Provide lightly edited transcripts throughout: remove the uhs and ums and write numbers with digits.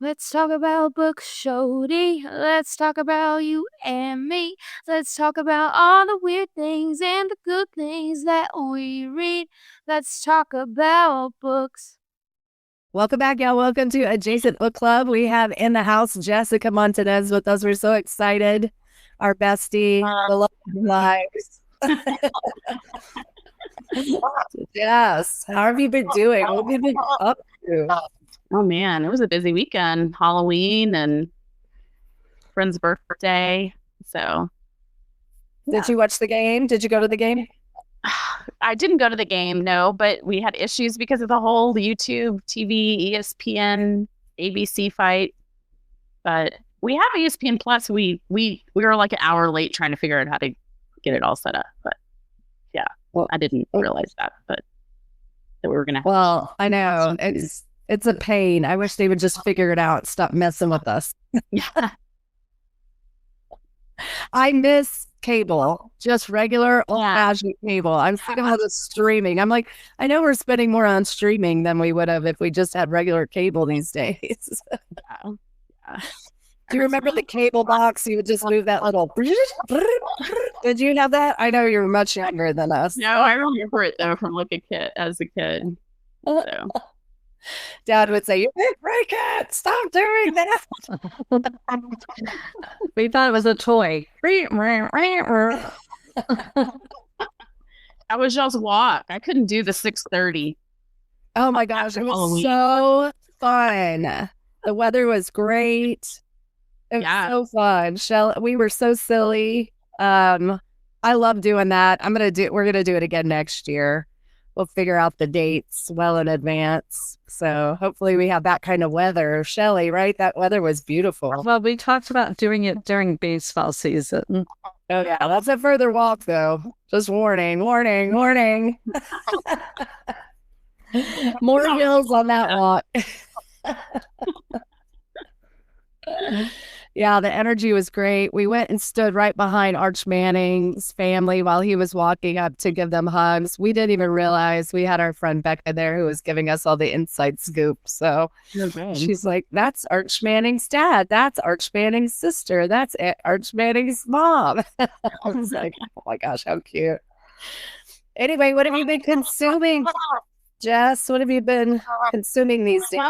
Let's talk about books, Shody. Let's talk about you and me. Let's talk about all the weird things and the good things that we read. Let's talk about books. Welcome back, y'all. Welcome to Adjacent Book Club. We have in the house Jessica Montanez with us. We're so excited. Our bestie, the love of our lives. Yes. How have you been doing? What have you been up to? Oh man, it was a busy weekend. Halloween and friend's birthday. So Did you watch the game? Did you go to the game? I didn't go to the game, no, but we had issues because of the whole YouTube, TV, ESPN, ABC fight. But we have ESPN Plus. We were like an hour late trying to figure out how to get it all set up. But yeah, well, I didn't realize that, but that we were gonna. Well, I know it's a pain. I wish they would just figure it out. Stop messing with us. Yeah. I miss cable, just regular old-fashioned cable. I'm sick of all the streaming. I'm like, I know we're spending more on streaming than we would have if we just had regular cable these days. Yeah. Do you remember the cable box? You would just move that little. Did you have that? I know you're much younger than us. No, I remember it though from as a kid. So. Dad would say, "You didn't break it. Stop doing that." We thought it was a toy. That was y'all's walk. I couldn't do the 6:30. Oh my gosh, it was so fun. The weather was great. It was so fun. Shelly, we were so silly. I love doing that. We're gonna do it again next year. We'll figure out the dates well in advance. So hopefully we have that kind of weather. Shelly, right? That weather was beautiful. Well, we talked about doing it during baseball season. Oh, yeah. That's a further walk, though. Just warning. More hills on that walk. Yeah, the energy was great. We went and stood right behind Arch Manning's family while he was walking up to give them hugs. We didn't even realize we had our friend Becca there who was giving us all the inside scoop. So she's like, that's Arch Manning's dad. That's Arch Manning's sister. That's Arch Manning's mom. I was like, oh my gosh, how cute. Anyway, what have you been consuming, Jess? What have you been consuming these days?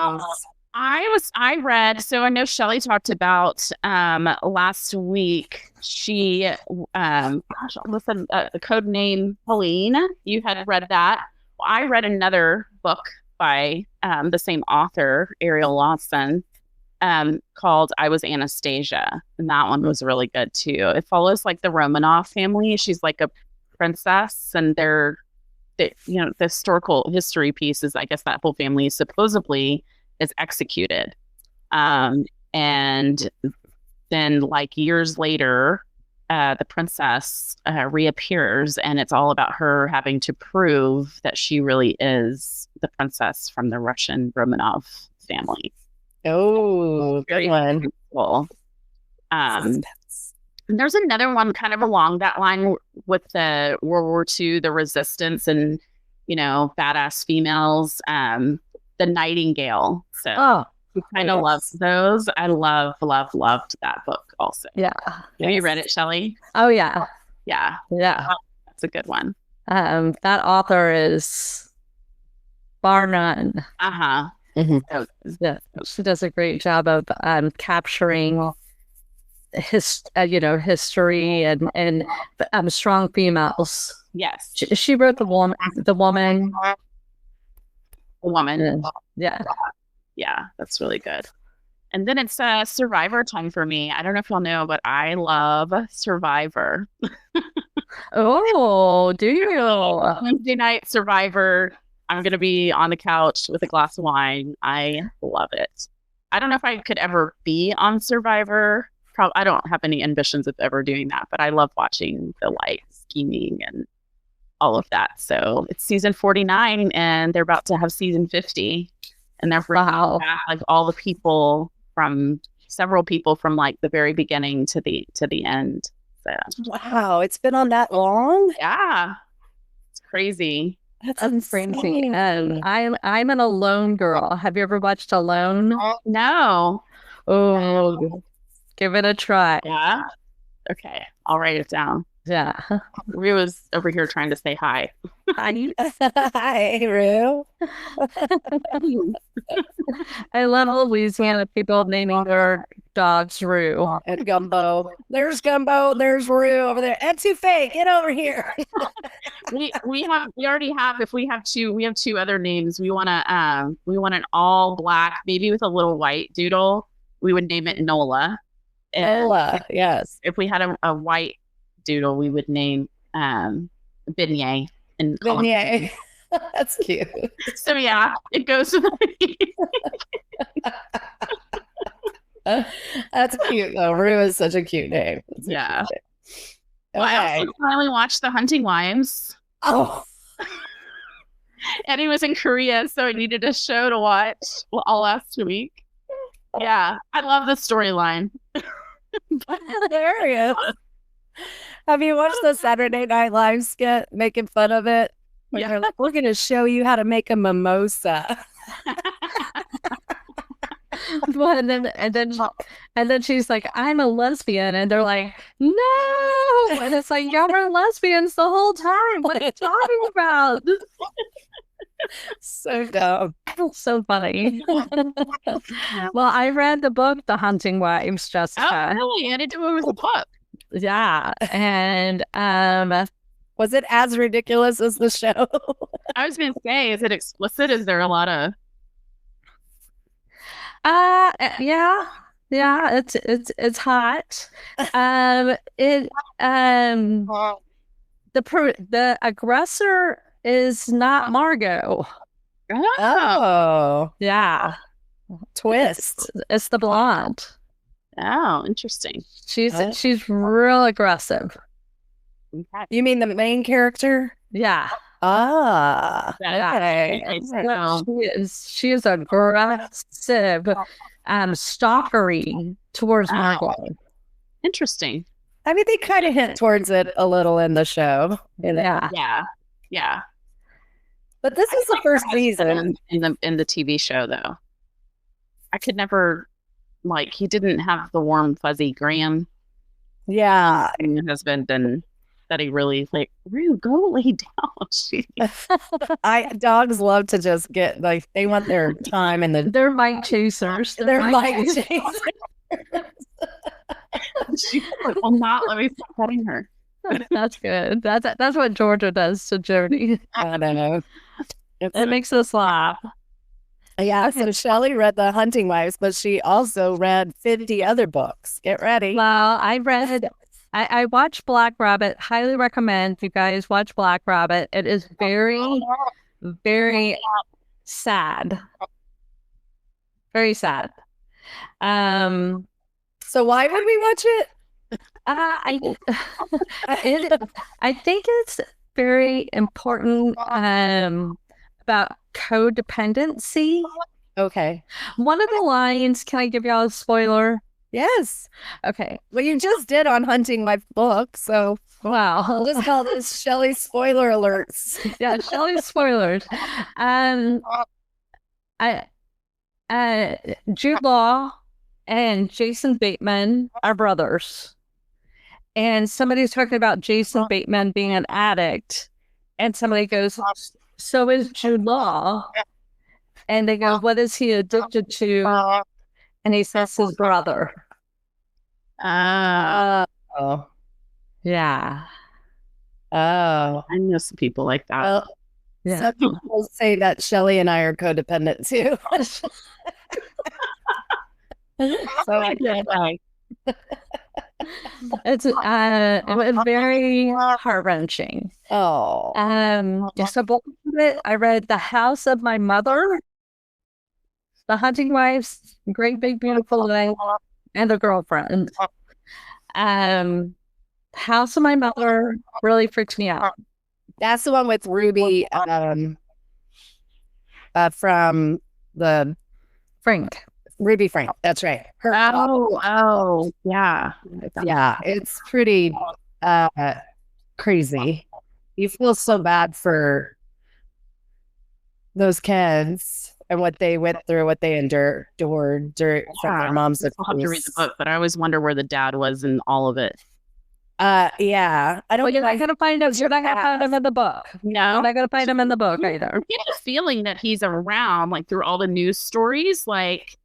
I read, so I know Shelly talked about last week. She listen, the code name Helene. You had read that. Well, I read another book by the same author, Ariel Lawson, called I Was Anastasia. And that one was really good too. It follows like the Romanov family. She's like a princess, and the historical history piece is, I guess, that whole family is supposedly is executed. And then like years later, the princess reappears, and it's all about her having to prove that she really is the princess from the Russian Romanov family. Oh, good one. Cool. And there's another one kind of along that line with the World War II, the resistance and, badass females. The Nightingale. So I kind of love those. I loved that book also. Yeah. Have you read it, Shelly? Oh, yeah. Yeah. Yeah. That's a good one. That author is bar none. Uh-huh. Yeah, she does a great job of capturing history and strong females. Yes. She wrote The Woman. Yeah, that's really good. And then it's Survivor time for me. I don't know if y'all know, but I love Survivor. Oh, do you? Wednesday night Survivor. I'm gonna be on the couch with a glass of wine. I love it. I don't know if I could ever be on Survivor. I don't have any ambitions of ever doing that, but I love watching the scheming and all of that. So it's season 49 and they're about to have season 50, and they're bringing back like all the people several people from like the very beginning to the end. So wow, it's been on that long? Yeah, it's crazy. That's crazy. I'm an Alone girl. Have you ever watched Alone? No. Oh, give it a try. Yeah. Okay. I'll write it down. Yeah. Rue was over here trying to say hi. Hi, Rue. I love Louisiana people naming their dogs Rue. And Gumbo. There's Gumbo. There's Rue over there. Etouffee, get over here. We already have, if we have two other names. We want an all black, maybe with a little white doodle. We would name it Nola. Ella, yes. If we had a white doodle, we would name Beignet. And Beignet. That's cute. So yeah, it goes with That's cute though. Rue is such a cute name. Yeah. Okay. Well, I also finally watched The Hunting Wives. Oh. Eddie was in Korea, so I needed a show to watch all last week. Yeah, I love the storyline. Hilarious. Have you watched the Saturday Night Live skit making fun of it? Yeah. They're like, we're going to show you how to make a mimosa. Well, and then she's like, I'm a lesbian, and they're like, no, and it's like, y'all were lesbians the whole time. What are you talking about? So dumb. So funny. Well, I read the book, The Hunting Wives, Jessica. Oh, really? I didn't know it was a book. Yeah, and was it as ridiculous as the show? I was gonna say, is it explicit? Is there a lot of? Yeah, it's hot. The aggressor is not Margot. Oh, Yeah, twist. it's the blonde. Oh, interesting. She's real aggressive. Okay. You mean the main character? Yeah. Ah, Okay. She is aggressive, stalkery towards Margot. Interesting. I mean, they kind of hint towards it a little in the show. Yeah. Yeah. But this is the first season. In the TV show, though. I could never, he didn't have the warm, fuzzy Graham. Yeah. Husband, and that he really Rue, go lay down. Dogs love to just get they want their time in the. They're mic chasers. They're mic chasers. She will not let me stop petting her. That's good. That's what Georgia does to Jody. I don't know. It makes us laugh. Yeah, so Shelly read The Hunting Wives, but she also read 50 other books. Get ready. Well, I watched Black Rabbit. Highly recommend you guys watch Black Rabbit. It is very, very sad. Very sad. So why would we watch it? I think it's very important about codependency. Okay. One of the lines, can I give y'all a spoiler? Yes. Okay. Well, you just did on Hunting Wife book, so Wow. I'll just call this Shelly spoiler alerts. Yeah, Shelly spoilers. Jude Law and Jason Bateman are brothers. And somebody's talking about Jason Bateman being an addict. And somebody goes, so is Jude Law. And they go, what is he addicted to? And he says his brother. Oh. Yeah. Oh. I know some people like that. Well, Yeah. some people say that Shelly and I are codependent too. So I can't lie. It was very heart-wrenching. Oh. So both of it, I read The House of My Mother, The Hunting Wives, Great Big Beautiful Life, and The Girlfriend. House of My Mother really freaked me out. That's the one with Ruby from the Frank. Ruby Frank. That's right. Oh, yeah. Yeah, it's pretty crazy. You feel so bad for those kids and what they went through, what they endured from their mom's I'll have to read the abuse. book, but I always wonder where the dad was in all of it. Yeah. I don't Well, you're not going to find him. You're not going to find him in the book. No, You're not going to find him in the book either. I get a feeling that he's around, like through all the news stories, like,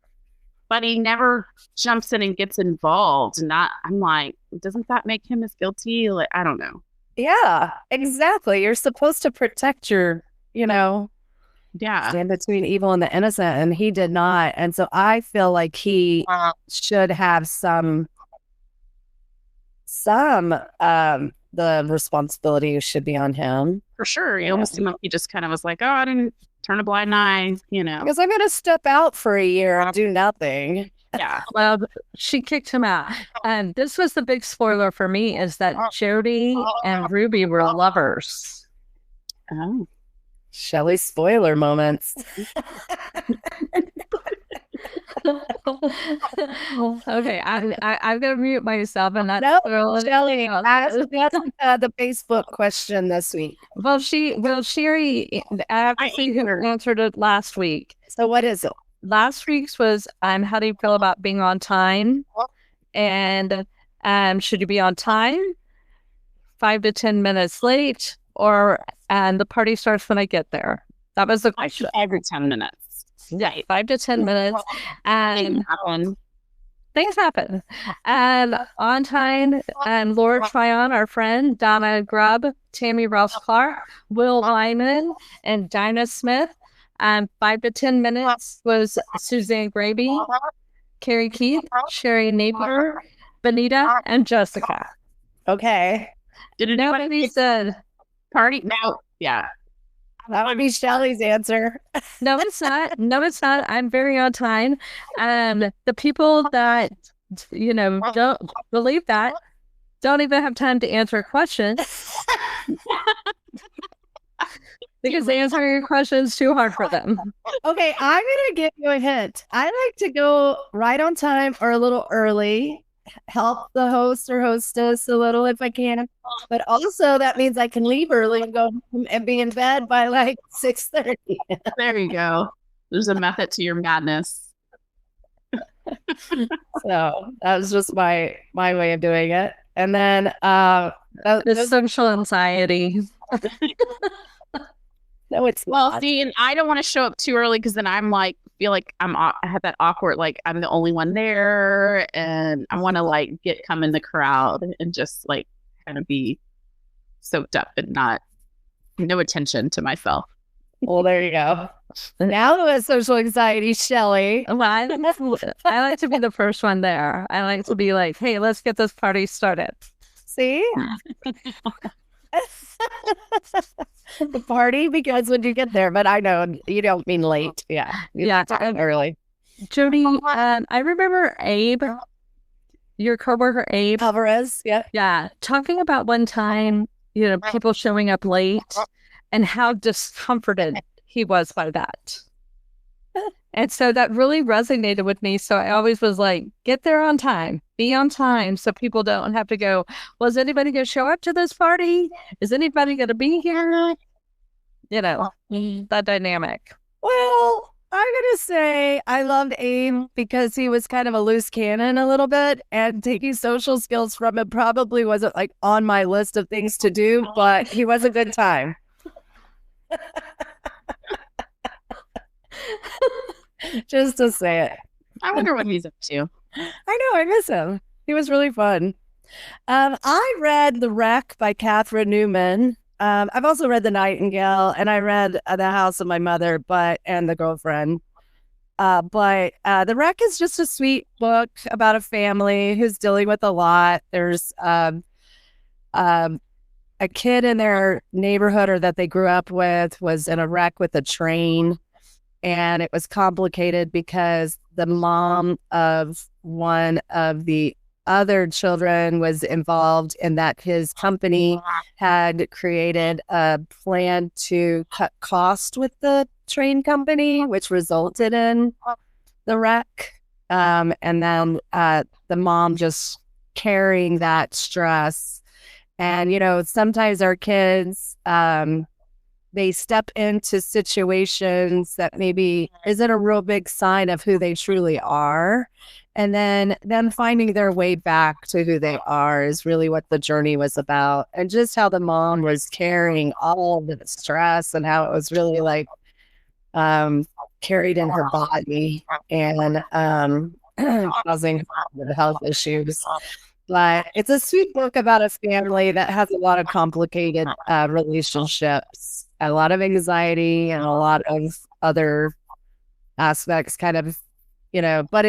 but he never jumps in and gets involved. And that, I'm like, doesn't that make him as guilty? Like, I don't know. Yeah, exactly. You're supposed to protect your, Yeah. stand between evil and the innocent, and he did not. And so I feel like he should have the responsibility should be on him. For sure. It almost seemed like he just kind of was like, oh, I didn't turn a blind eye, Because I'm going to step out for a year and do nothing. Yeah. Well, she kicked him out. And this was the big spoiler for me, is that Jody and Ruby were lovers. Oh. Shelly spoiler moments. Okay, I'm gonna mute myself and not. No, spoil Shelly, anything else. that's the Facebook question this week. She already, I think who answered it last week. So what is it? Last week's was how do you feel about being on time? And should you be on time? 5 to 10 minutes late, and the party starts when I get there. That was the question. Every 10 minutes. Yeah, 5 to 10 minutes. And things happen. And on time, and Laura Tryon, our friend, Donna Grubb, Tammy Ross Clark, Will Lyman, and Dinah Smith. 5 to 10 minutes was Suzanne Grabe, Carrie Keith, Sherry Napier, Benita, and Jessica. Okay. Did Nobody said party? No. Yeah. That would be Shelly's answer. no, it's not. No, it's not. I'm very on time. The people that, don't believe that don't even have time to answer a question because answering your question is too hard for them. Okay, I'm going to give you a hint. I like to go right on time or a little early, help the host or hostess a little if I can. But also that means I can leave early and go home and be in bed by like 6:30. There you go. There's a method to your madness. So that was just my way of doing it. And then The social anxiety. no, it's not. See, and I don't want to show up too early because then I'm like, feel like I have that awkward, like I'm the only one there, and I want to like come in the crowd and just like kind of be soaked up and no attention to myself. Well, there you go. Now with social anxiety, Shelly. Well, I like to be the first one there. I like to be like, hey, let's get this party started. See? The party begins when you get there, but I know you don't mean late. Yeah. Yeah. Early. Jody, I remember Abe, your coworker Abe. Alvarez, yeah. Yeah. Talking about one time, people showing up late and how discomforted he was by that. And so that really resonated with me. So I always was like, get there on time, be on time. So people don't have to go, well, is anybody going to show up to this party? Is anybody going to be here? That dynamic. Well, I'm going to say I loved Abe because he was kind of a loose cannon a little bit, and taking social skills from him probably wasn't like on my list of things to do, but he was a good time. Just to say it. I wonder what he's up to. I know, I miss him. He was really fun. I read The Wreck by Catherine Newman. I've also read The Nightingale, and I read The House of My Mother, and The Girlfriend. But The Wreck is just a sweet book about a family who's dealing with a lot. There's a kid in their neighborhood or that they grew up with was in a wreck with a train. And it was complicated because the mom of one of the other children was involved in that. His company had created a plan to cut cost with the train company, which resulted in the wreck. And then the mom just carrying that stress. And, sometimes our kids they step into situations that maybe isn't a real big sign of who they truly are. And then them finding their way back to who they are is really what the journey was about. And just how the mom was carrying all of the stress and how it was really like carried in her body and causing health issues. But it's a sweet book about a family that has a lot of complicated relationships, a lot of anxiety, and a lot of other aspects kind of, but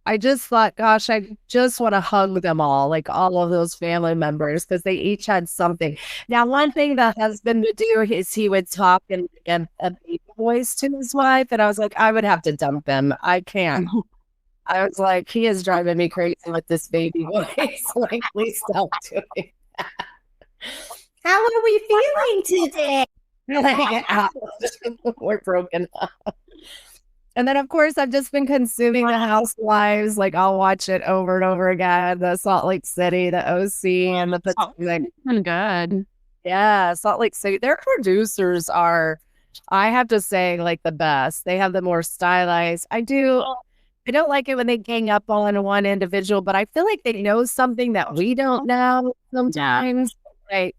I just thought, gosh, I just want to hug them all, like all of those family members, because they each had something. Now, one thing the husband would do is he would talk in a baby voice to his wife, and I was like, I would have to dump him. I can't. I was like, he is driving me crazy with this baby voice. Like, please stop doing that. How are we feeling today? We're broken up. And then, of course, I've just been consuming the Housewives. Like, I'll watch it over and over again. The Salt Lake City, the OC, and the Potomac. Good. Yeah, Salt Lake City. Their producers are, I have to say, like the best. They have the more stylized. I don't like it when they gang up on one individual, but I feel like they know something that we don't know sometimes. Yeah.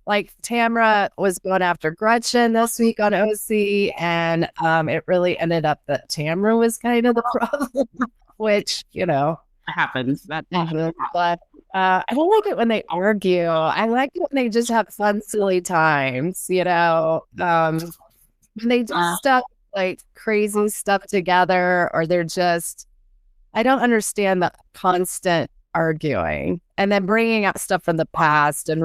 Like Tamra was going after Gretchen this week on OC, and it really ended up that Tamra was kind of the problem, which, happens. That happens. But I don't like it when they argue. I like it when they just have fun, silly times, when they do stuff like crazy stuff together, or they're just, I don't understand the constant arguing and then bringing up stuff from the past and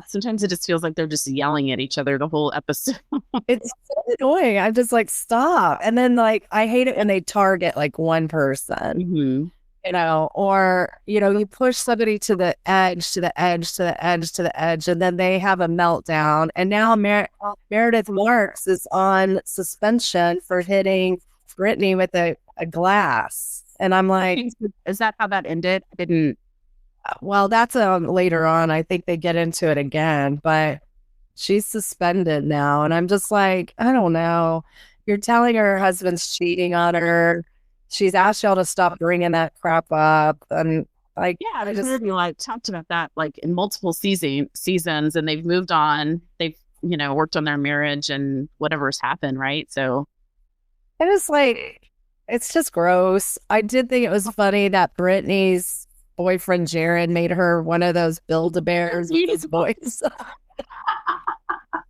sometimes it just feels like they're just yelling at each other the whole episode. It's so annoying. I'm just like, stop. And then like I hate it when they target like one person, or you push somebody to the edge, to the edge, to the edge, to the edge, and then they have a meltdown. And now Meredith Marks is on suspension for hitting Brittany with a glass. And I'm like, is that how that ended? I didn't. Well, that's later on. I think they get into it again, but she's suspended now. And I'm just like, I don't know. You're telling her husband's cheating on her. She's asked y'all to stop bringing that crap up. And like, yeah, I just talked about that like in multiple seasons, and they've moved on. They've, worked on their marriage and whatever's happened. Right. So it was like, it's just gross. I did think it was funny that Brittany's boyfriend, Jared, made her one of those Build-A-Bears with his voice. I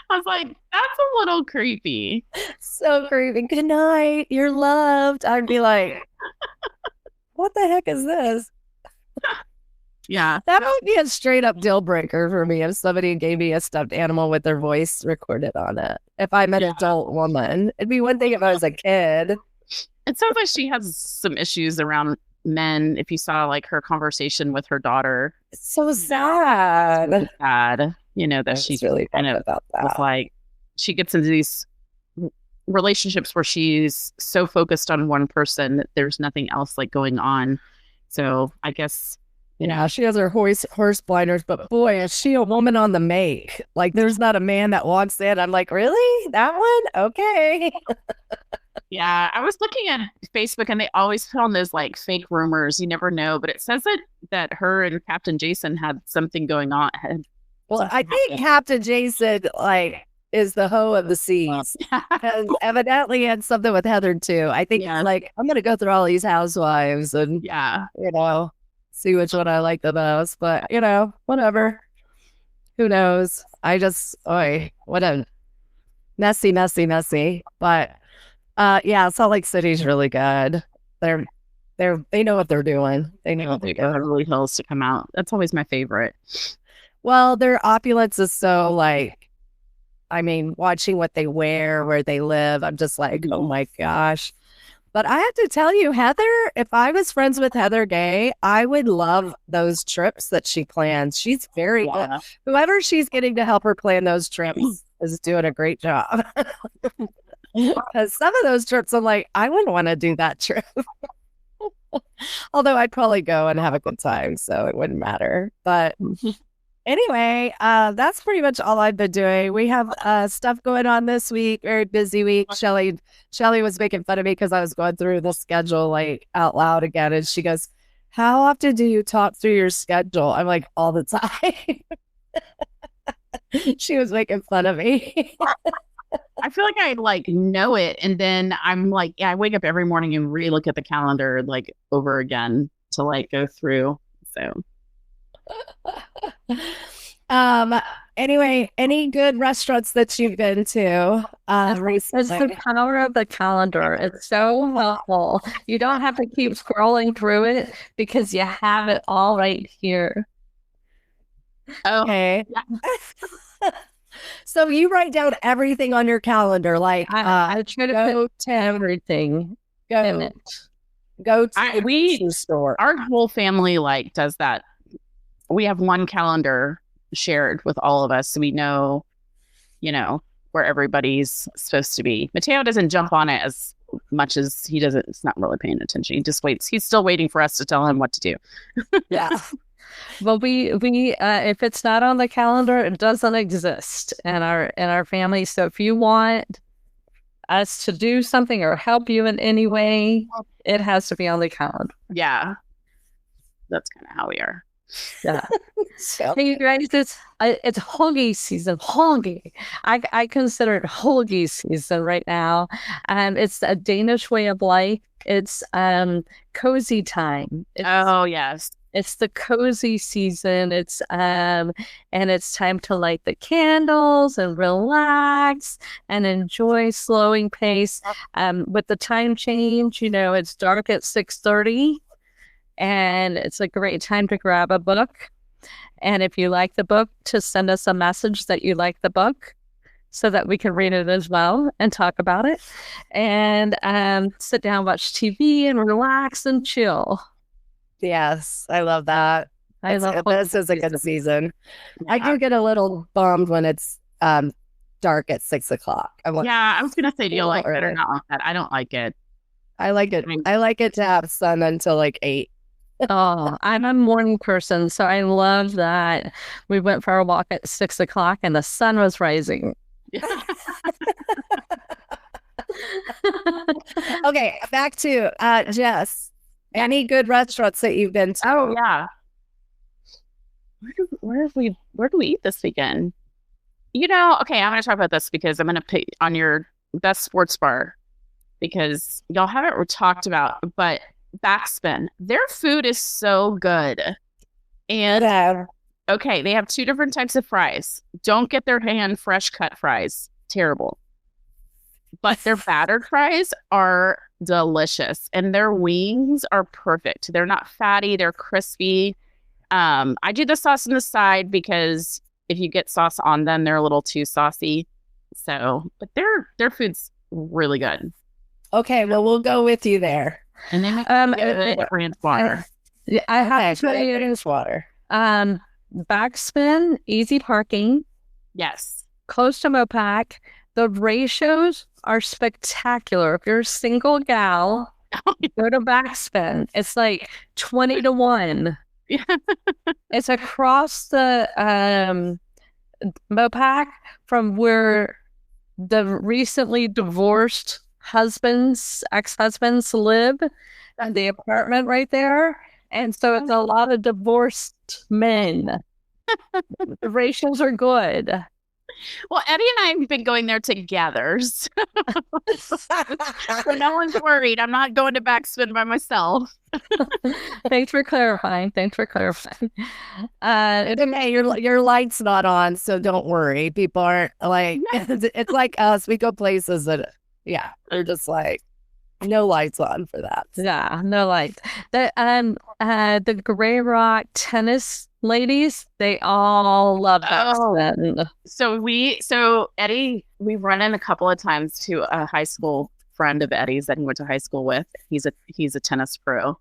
was like, that's a little creepy. So creepy. Good night. You're loved. I'd be like, what the heck is this? Yeah. That would be a straight up deal breaker for me if somebody gave me a stuffed animal with their voice recorded on it. If I'm an adult woman, it'd be one thing if I was a kid. It sounds like she has some issues around men. If you saw like her conversation with her daughter, it's so sad. So sad, that she's really kind of about that. Like she gets into these relationships where she's so focused on one person that there's nothing else like going on. So I guess. She has her horse blinders, but boy, is she a woman on the make. Like, there's not a man that walks in. I'm like, really? That one? Okay. Yeah, I was looking at Facebook and they always put on those like fake rumors. You never know, but it says that her and Captain Jason had something going on. Well, I think Captain Jason is the hoe of the seas. And evidently had something with Heather too. I think I'm going to go through all these housewives and see which one I like the most. But whatever. Who knows? I just what a messy. But Salt Lake City's really good. They know what they're doing. They know what they're doing. Beverly Hills to come out. That's always my favorite. Well, their opulence is so watching what they wear, where they live, I'm just like, oh my gosh. But I have to tell you, Heather, if I was friends with Heather Gay, I would love those trips that she plans. She's very good. Whoever she's getting to help her plan those trips is doing a great job. Because some of those trips, I'm like, I wouldn't want to do that trip. Although I'd probably go and have a good time, so it wouldn't matter. But Anyway, that's pretty much all I've been doing. We have stuff going on this week, very busy week. Shelly was making fun of me because I was going through the schedule like out loud again. And she goes, how often do you talk through your schedule? I'm like, all the time. She was making fun of me. I feel like I like know it. And then I'm like, I wake up every morning and re-look at the calendar like over again to like go through. So anyway, any good restaurants that you've been to recently? It's the power of the calendar. It's so helpful. You don't have to keep scrolling through it because you have it all right here. Okay. yeah. So you write down everything on your calendar, like I try to put everything in it. Go to the store. Our whole family like does that. We have one calendar shared with all of us, so we know, where everybody's supposed to be. Mateo doesn't jump on it as much as he doesn't. It's not really paying attention. He just waits. He's still waiting for us to tell him what to do. Yeah. Well, we if it's not on the calendar, it doesn't exist in our family. So if you want us to do something or help you in any way, it has to be on the calendar. Yeah, that's kind of how we are. Yeah. Hey, you guys, it's Hygge season. Hygge. I consider it Hygge season right now. It's a Danish way of life. It's cozy time. Oh yes. It's the cozy season. It's and it's time to light the candles and relax and enjoy slowing pace. With the time change, it's dark at 6:30, and it's a great time to grab a book. And if you like the book, to send us a message that you like the book, so that we can read it as well and talk about it, and sit down, watch TV, and relax and chill. Yes, I love that. This is a good season. Yeah. I do get a little bummed when it's dark at 6:00. I was gonna say, do you like it or not like that? I don't like it. I like it. I like it to have sun until like 8. Oh, I'm a morning person, so I love that. We went for a walk at 6:00 and the sun was rising. Okay, back to Jess. Any good restaurants that you've been to? Oh yeah. Where do we eat this weekend? Okay, I'm gonna talk about this because I'm gonna pick on your best sports bar, because y'all haven't talked about, but BackSpin, their food is so good. And okay, they have 2 different types of fries. Don't get their hand fresh cut fries. Terrible. But their battered fries are delicious, and their wings are perfect. They're not fatty, they're crispy. I do the sauce on the side because if you get sauce on them, they're a little too saucy. So, but their food's really good. Okay, well, we'll go with you there. And they make ranch water. I have to tell you, ranch water. BackSpin, easy parking, Yes. close to Mopac. The ratios are spectacular. If you're a single gal, go to BackSpin. It's like 20-1. Yeah. It's across the Mopac from where the recently divorced ex-husbands live, and the apartment right there. And so it's a lot of divorced men. The ratios are good. Well, Eddie and I have been going there together. So no one's worried. I'm not going to BackSpin by myself. Thanks for clarifying. Hey, your light's not on, so don't worry. People aren't like, it's like us. We go places that, they're just like, no lights on for that. Yeah, no lights. The Gray Rock tennis ladies, they all love that. So Eddie, we run in a couple of times to a high school friend of Eddie's that he went to high school with. He's a tennis pro.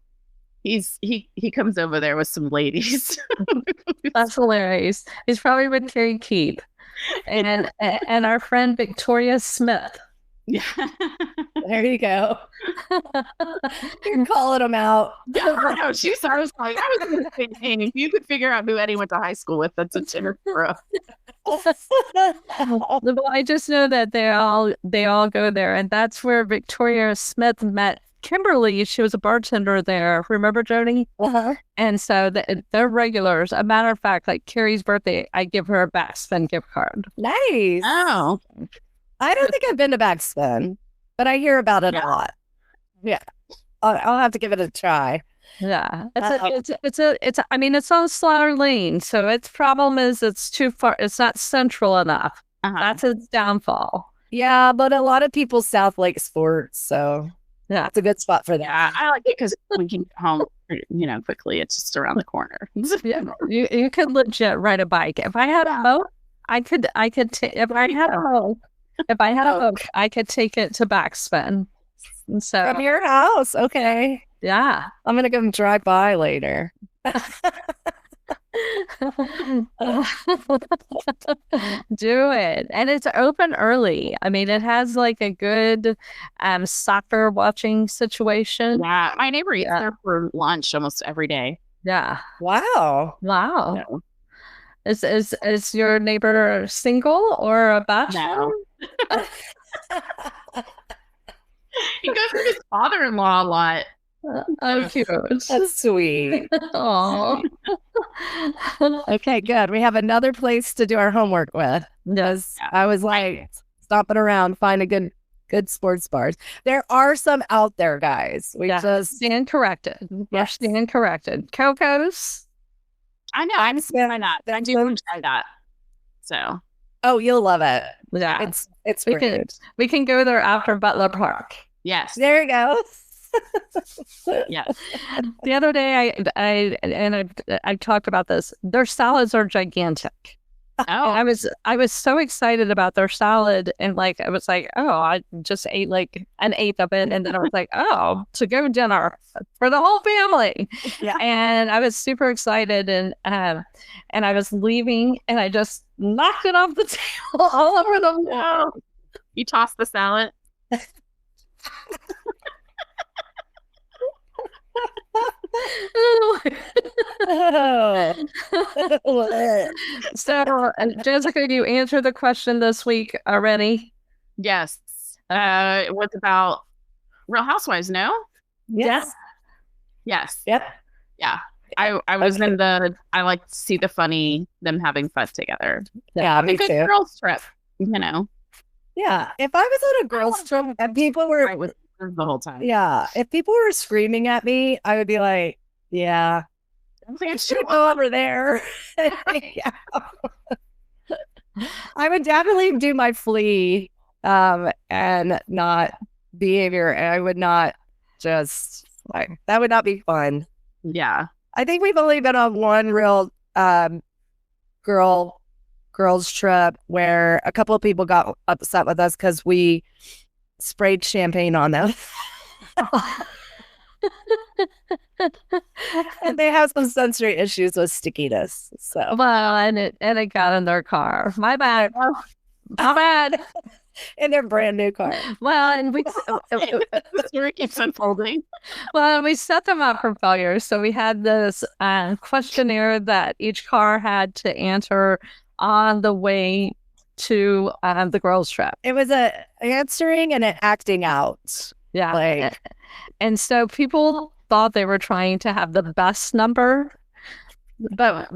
He comes over there with some ladies. That's hilarious. He's probably with Carrie Keep and our friend Victoria Smith. Yeah. There you go. You're calling them out. No, she started like, I was going to say, hey, if you could figure out who Eddie went to high school with, that's a dinner for us. Well, I just know that they all go there, and that's where Victoria Smith met Kimberly. She was a bartender there. Remember, Jody? Uh-huh. And so they're regulars. A matter of fact, like Carrie's birthday, I give her a BackSpin gift card. Nice. Oh. I don't think I've been to BackSpin, but I hear about it a lot. Yeah. I'll have to give it a try. Yeah, it's I mean, it's on Slaughter Lane, so its problem is it's too far. It's not central enough. That's its downfall. Yeah, but a lot of people South Lake Sports, so yeah, it's a good spot for that. Yeah, I like it because we can get home, quickly. It's just around the corner. Yeah, you could legit ride a bike. If I had a hoe, I could. If I had a hoe, I could take it to BackSpin. So From your house, okay. Yeah, I'm gonna go drive by later. Do it. And it's open early. I mean, it has like a good soccer watching situation. Yeah, my neighbor eats there for lunch almost every day. Yeah. Wow. Yeah. Is your neighbor single or a bachelor? No. He goes with his father-in-law a lot. Oh, cute. That's sweet. Oh. Okay, good. We have another place to do our homework with. Because I was like stomping around, find a good sports bars. There are some out there, guys. We just stand corrected. Yes, stand corrected. Coco's. I know. Why not? I do want to try that. So. Oh, you'll love it. Yeah, it's great. We can go there after Butler Park. Yes. There you go. Yes. The other day, I talked about this. Their salads are gigantic. Oh, I was so excited about their salad, and like I was like, oh, I just ate like an eighth of it, and then I was like, oh, to go dinner for the whole family. Yeah. And I was super excited, and I was leaving, and I just knocked it off the table all over the wall. You tossed the salad. So, Jessica, you answered the question this week already? Yes. It was about Real Housewives, no? Yes. Yes. Yep. Yeah. I was in I like to see them having fun together. Yeah, me good too. girls trip, Yeah. If I was on a girls trip and people were the whole time. Yeah. If people were screaming at me, I would be like, yeah. I was like, I should go over there. Yeah. I would definitely do my flea and not behavior. And I would not just that would not be fun. Yeah. I think we've only been on one real girls trip where a couple of people got upset with us because we sprayed champagne on them. And they have some sensory issues with stickiness. So well, and it got in their car. My bad. My bad. In their brand new car. Well, and the story keeps unfolding. Well, we set them up for failure. So we had this questionnaire that each car had to answer on the way to the girls' trip. It was a answering and an acting out. Yeah. And so people thought they were trying to have the best number, but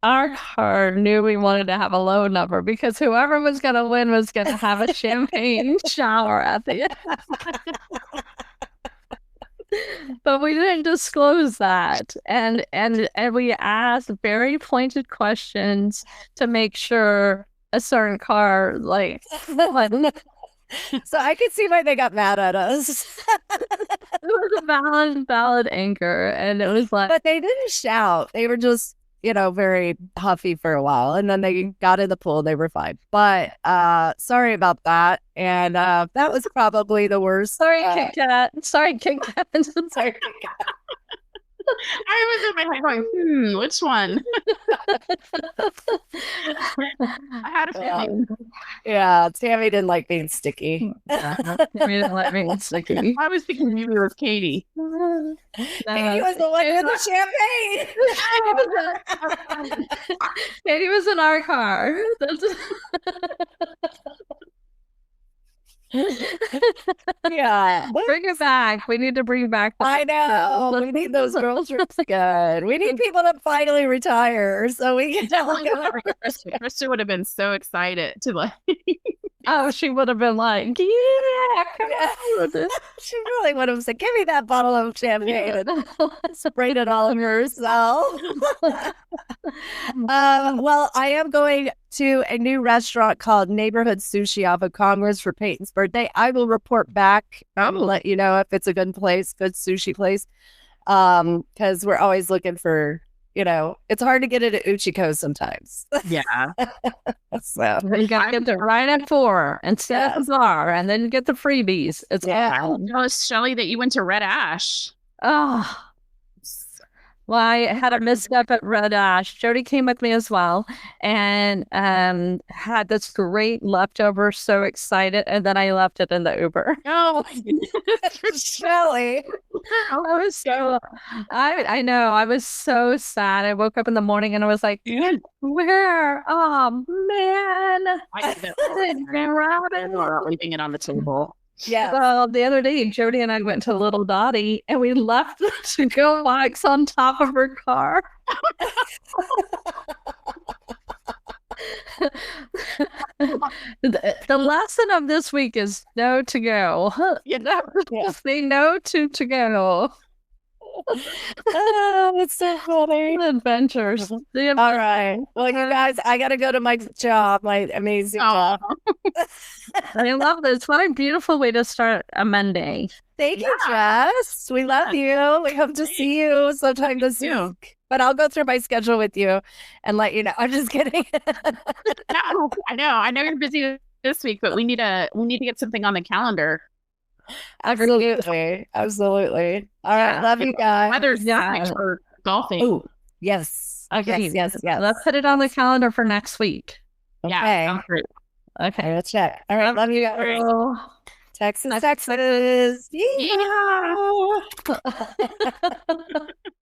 our car knew we wanted to have a low number because whoever was going to win was going to have a champagne shower at the end. But we didn't disclose that. And we asked very pointed questions to make sure a certain car so I could see why they got mad at us. It was a valid anger, and it was like, but they didn't shout. They were just, very huffy for a while, and then they got in the pool. They were fine. But sorry about that, and that was probably the worst. Sorry, Kit Kat. Sorry, Kit Kat. Sorry, Kit Kat. I was in my head going, which one? I had a feeling. Yeah, Tammy didn't like being sticky. Tammy didn't like being sticky. I was thinking maybe it was Katie. Katie was the one with the champagne. Katie was in our car. Yeah. Bring it back. We need to bring back. I know. We need those girls trips good. We need people to finally retire so we can tell them. Krista would have been so excited to like. Oh, she would have been like, yeah, come on. She really would have said, give me that bottle of champagne and sprayed it all over herself. Well, I am going to a new restaurant called Neighborhood Sushi off of Congress for Peyton's birthday. I will report back. I'll let you know if it's a good place, good sushi place. Because we're always looking for, it's hard to get it at Uchiko sometimes. Yeah. So you got to get there right at 4 and set up the bar, and then you get the freebies. It's I'm jealous, Shelly, that you went to Red Ash. Oh. Well, I had a misstep at Red Ash. Jody came with me as well and had this great leftover. So excited. And then I left it in the Uber. Oh, Shelly. I know. I was so sad. I woke up in the morning and I was like, where? Oh, man. I didn't Robin or leaving it on the table. Yeah. Well, the other day, Jody and I went to Little Dottie and we left the to-go box on top of her car. The lesson of this week is no to go. Say no to go. Oh, it's so funny. Adventures. All right. Well, you guys, I got to go to my job, my amazing job. I love this. What a beautiful way to start a Monday. Thank you, Jess. We love you. We hope to see you sometime this week. But I'll go through my schedule with you and let you know. I'm just kidding. No, I know you're busy this week, but we need to get something on the calendar. Absolutely. All right. Love you guys. Weather's nice for golfing. Oh, yes. Okay. Yes. Let's put it on the calendar for next week. Okay. Yeah. Okay. Let's check. All right. Love you guys. Texas. Yeah. Yeah.